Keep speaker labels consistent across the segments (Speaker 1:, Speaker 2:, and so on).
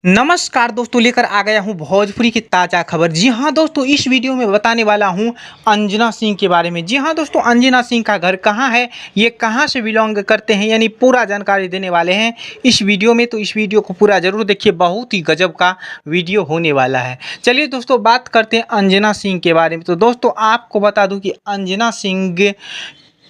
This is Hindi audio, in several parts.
Speaker 1: नमस्कार दोस्तों, लेकर आ गया हूं भोजपुरी की ताज़ा खबर। जी हां दोस्तों, इस वीडियो में बताने वाला हूं अंजना सिंह के बारे में। जी हां दोस्तों, अंजना सिंह का घर कहां है, ये कहां से बिलोंग करते हैं, यानी पूरा जानकारी देने वाले हैं इस वीडियो में। तो इस वीडियो को पूरा ज़रूर देखिए, बहुत ही गजब का वीडियो होने वाला है। चलिए दोस्तों, बात करते हैं अंजना सिंह के बारे में। तो दोस्तों, आपको बता दूँ कि अंजना सिंह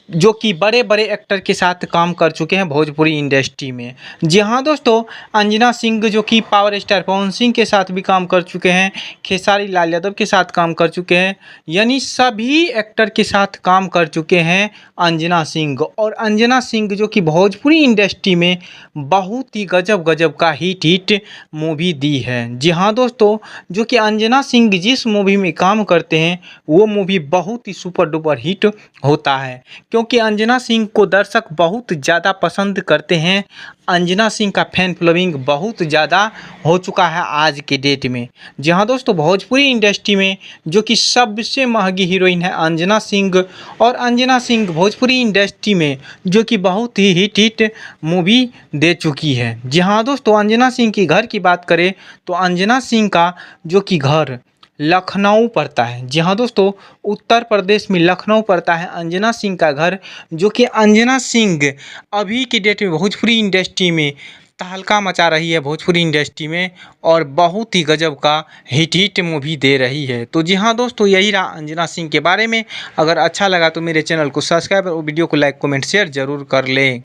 Speaker 1: जो कि बड़े-बड़े एक्टर के साथ काम कर चुके हैं भोजपुरी इंडस्ट्री में। जी हाँ दोस्तों, अंजना सिंह जो कि पावर स्टार पवन सिंह के साथ भी काम कर चुके हैं, खेसारी लाल यादव के साथ काम कर चुके हैं, यानी सभी एक्टर के साथ काम कर चुके हैं अंजना सिंह। और अंजना सिंह जो कि भोजपुरी इंडस्ट्री में बहुत ही गजब-गजब का हिट मूवी दी है। जी हाँ दोस्तों, जो कि अंजना सिंह जिस मूवी में काम करते हैं, वो मूवी बहुत ही सुपर डुपर हिट होता है। क्योंकि अंजना सिंह को दर्शक बहुत ज़्यादा पसंद करते हैं। अंजना सिंह का फैन फॉलोइंग बहुत ज़्यादा हो चुका है आज के डेट में। जी हाँ दोस्तों, भोजपुरी इंडस्ट्री में जो कि सबसे महंगी हीरोइन है अंजना सिंह, और अंजना सिंह भोजपुरी इंडस्ट्री में जो कि बहुत ही हिट मूवी दे चुकी है। जी हाँ दोस्तों, अंजना सिंह की घर की बात करें तो अंजना सिंह का जो कि घर लखनऊ पड़ता है। जी हाँ दोस्तों, उत्तर प्रदेश में लखनऊ पड़ता है अंजना सिंह का घर। जो कि अंजना सिंह अभी की डेट में भोजपुरी इंडस्ट्री में तहलका मचा रही है भोजपुरी इंडस्ट्री में, और बहुत ही गजब का हिट मूवी दे रही है। तो जी हाँ दोस्तों, यही रहा अंजना सिंह के बारे में। अगर अच्छा लगा तो मेरे चैनल को सब्सक्राइब और वीडियो को लाइक कमेंट शेयर ज़रूर कर लें।